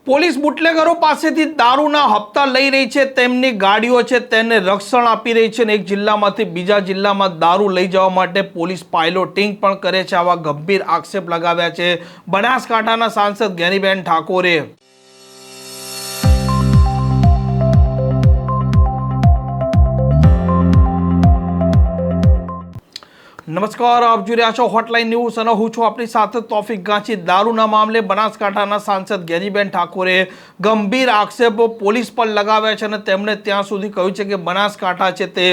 Police બુટલેગરો પાસેથી દારૂના હપ્તા લઈ રહી છે, તેમની ગાડીઓ છે તેને રક્ષણ આપી રહી છે અને એક જિલ્લામાંથી બીજા જિલ્લામાં દારૂ લઈ જવા માટે પોલીસ પાયલોટિંગ પણ કરે છે। આવા ગંભીર આક્ષેપ લગાવ્યા છે બનાસકાંઠાના સાંસદ જ્ઞાનીબેન ઠાકોરે। નમસ્કાર, આપ જોઈ રહ્યા છો હોટલાઇન ન્યૂઝ અને હું છું આપની સાથે તોફિક ગાંચી। દારૂના મામલે બનાસકાંઠાના સાંસદ જ્ઞાનીબેન ઠાકોરે ગંભીર આક્ષેપો પોલીસ પર લગાવ્યા છે અને તેમણે ત્યાં સુધી કહ્યું છે કે બનાસકાંઠા છે તે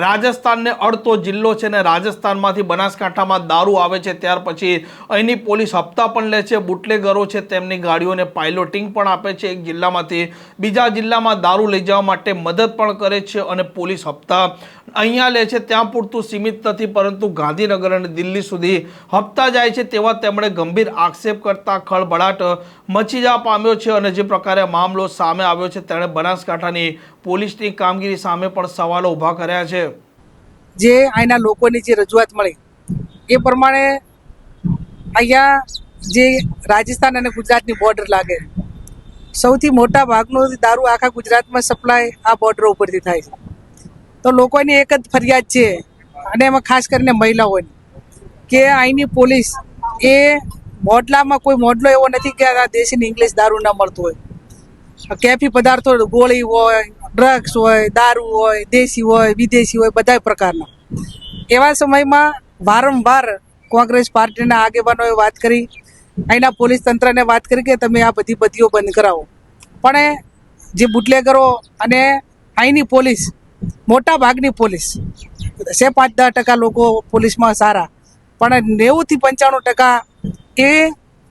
રાજસ્થાનને અડતો જિલ્લો છે અને રાજસ્થાનમાંથી બનાસકાંઠામાં દારૂ આવે છે ત્યાર પછી અહીંની પોલીસ હપ્તા પણ લે છે, બુટલેગરો છે તેમની ગાડીઓને પાયલોટિંગ પણ આપે છે, એક જિલ્લામાંથી બીજા જિલ્લામાં દારૂ લઈ જવા માટે મદદ પણ કરે છે અને પોલીસ હપ્તા અહીંયા લે છે। ત્યાં પૂરતું સીમિત નથી પરંતુ ગાંધીનગર અને દિલ્હી સુધી હપ્તા જાય છે તેવા તેમણે ગંભીર આક્ષેપ કરતા ખળભળાટ મચી જવા પામ્યો છે અને જે પ્રકારે મામલો સામે આવ્યો છે તેણે બનાસકાંઠાની પોલીસની કામગીરી સામે પણ સવાલો ઊભા કર્યા છે। જે અહીંના લોકોની જે રજૂઆત મળી એ પ્રમાણે અહીંયા જે રાજસ્થાન અને ગુજરાતની બોર્ડર લાગે, સૌથી મોટા ભાગનો દારૂ આખા ગુજરાતમાં સપ્લાય આ બોર્ડર ઉપરથી થાય છે। તો લોકોની એક જ ફરિયાદ છે અને એમાં ખાસ કરીને મહિલાઓની કે અહીંની પોલીસ એ મોડલામાં કોઈ મોડલો એવો નથી કે આ દેશી ઇંગ્લિશ દારૂ ન મળતું હોય, કેફી પદાર્થો ગોળી હોય, ડ્રગ્સ હોય, દારૂ હોય, દેશી હોય, વિદેશી હોય, બધા પ્રકારના। એવા સમયમાં વારંવાર કોંગ્રેસ પાર્ટીના આગેવાનોએ વાત કરી, અહીંના પોલીસ તંત્રને વાત કરી કે તમે આ બધી બદીઓ બંધ કરાવો, પણ જે બુટલેગરો અને અહીંની પોલીસ, મોટા ભાગની પોલીસ છે 5-10% લોકો પોલીસમાં સારા, પણ 90-95% એ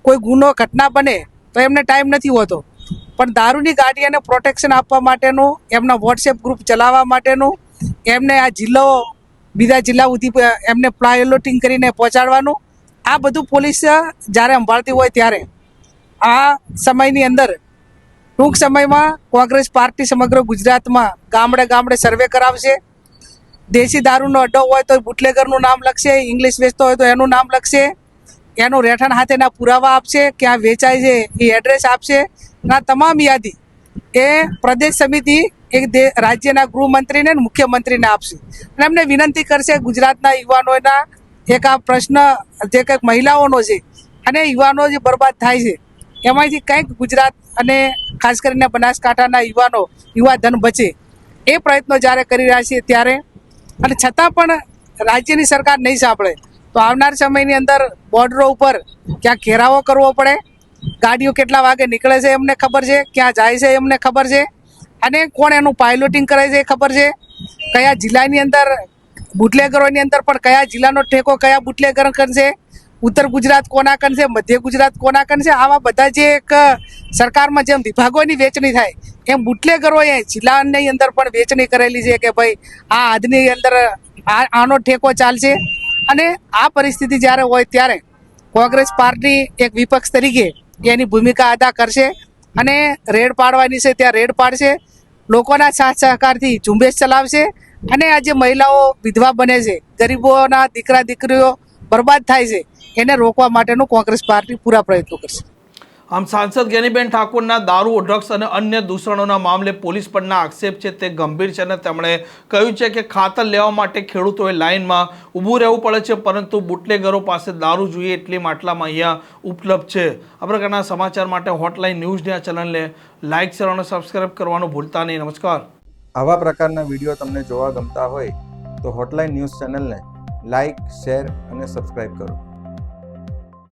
કોઈ ગુનો ઘટના બને તો એમને ટાઈમ નથી હોતો, પણ દારૂની ગાડીઓને પ્રોટેક્શન આપવા માટેનું, એમના વોટ્સએપ ગ્રુપ ચલાવવા માટેનું, એમને આ જિલ્લો બીજા જિલ્લા સુધી એમને પાયલોટિંગ કરીને પહોંચાડવાનું, આ બધું પોલીસ જ્યારે સંભાળતી હોય ત્યારે આ સમયની અંદર ટૂંક સમયમાં કોંગ્રેસ પાર્ટી સમગ્ર ગુજરાતમાં ગામડે ગામડે સર્વે કરાવશે। દેશી દારૂનો અડ્ડો હોય તો બુટલેગરનું નામ લખશે, ઇંગ્લિશ વેચતો હોય તો એનું નામ લખશે, એનું રહેઠાણ હાથેના પુરાવા આપશે, ક્યાં વેચાય છે એ એડ્રેસ આપશે। આ તમામ યાદી એ પ્રદેશ સમિતિ એક રાજ્યના ગૃહમંત્રીને મુખ્યમંત્રીને આપશે અને એમને વિનંતી કરશે ગુજરાતના યુવાનોના એક આ પ્રશ્ન જે કંઈક મહિલાઓનો છે અને યુવાનો જે બરબાદ થાય છે એમાંથી કંઈક ગુજરાત અને ખાસ કરીને બનાસકાંઠાના યુવાનો, યુવા ધન બચે એ પ્રયત્નો જ્યારે કરી રહ્યા છીએ ત્યારે, અને છતાં પણ રાજ્યની સરકાર નહીં સાંભળે તો આવનાર સમયની અંદર બોર્ડરો ઉપર ક્યાં ઘેરાવો કરવો પડે, ગાડીઓ કેટલા વાગે નીકળે છે એમને ખબર છે, ક્યાં જાય છે એમને ખબર છે અને કોણ એનું પાયલોટિંગ કરે છે એ ખબર છે, કયા જિલ્લાની અંદર બુટલેગરોની અંદર પણ કયા જિલ્લાનો ઠેકો કયા બુટલેગર કરશે, ઉત્તર ગુજરાત કોના કરશે, મધ્ય ગુજરાત કોના કરશે, આવા બધા જે એક સરકારમાં જેમ વિભાગોની વહેંચણી થાય એમ બુટલેગરોએ જિલ્લાની અંદર પણ વહેંચણી કરેલી છે કે ભાઈ આ હદની અંદર આનો ઠેકો ચાલશે। અને આ પરિસ્થિતિ જ્યારે હોય ત્યારે કોંગ્રેસ પાર્ટી એક વિપક્ષ તરીકે એની ભૂમિકા અદા કરશે અને રેડ પાડવાની છે ત્યાં રેડ પાડશે, લોકોના સાથ સહકારથી ઝુંબેશ ચલાવશે અને આ જે મહિલાઓ વિધવા બને છે, ગરીબોના દીકરા દીકરીઓ બરબાદ થાય છે એને રોકવા માટેનું કોંગ્રેસ પાર્ટી પૂરા પ્રયત્નો કરશે। આમ સાંસદ જ્ઞાનીબેન ઠાકોરના દારૂ, ડ્રગ્સ અને અન્ય દૂષણોના મામલે પોલીસ પરના આક્ષેપ છે તે ગંભીર છે અને તેમણે કહ્યું છે કે ખાતર લેવા માટે ખેડૂતોએ લાઇનમાં ઊભું રહેવું પડે છે પરંતુ બુટલેગરો પાસે દારૂ જોઈએ એટલી માટલામાં અહીંયા ઉપલબ્ધ છે। આ પ્રકારના સમાચાર માટે હોટલાઇન ન્યૂઝના ચેનલને લાઇક, શેર અને સબસ્ક્રાઇબ કરવાનું ભૂલતા નહીં। નમસ્કાર। આવા પ્રકારના વિડીયો તમને જોવા ગમતા હોય તો હોટલાઇન ન્યૂઝ ચેનલને લાઇક, શેર અને સબસ્ક્રાઇબ કરો।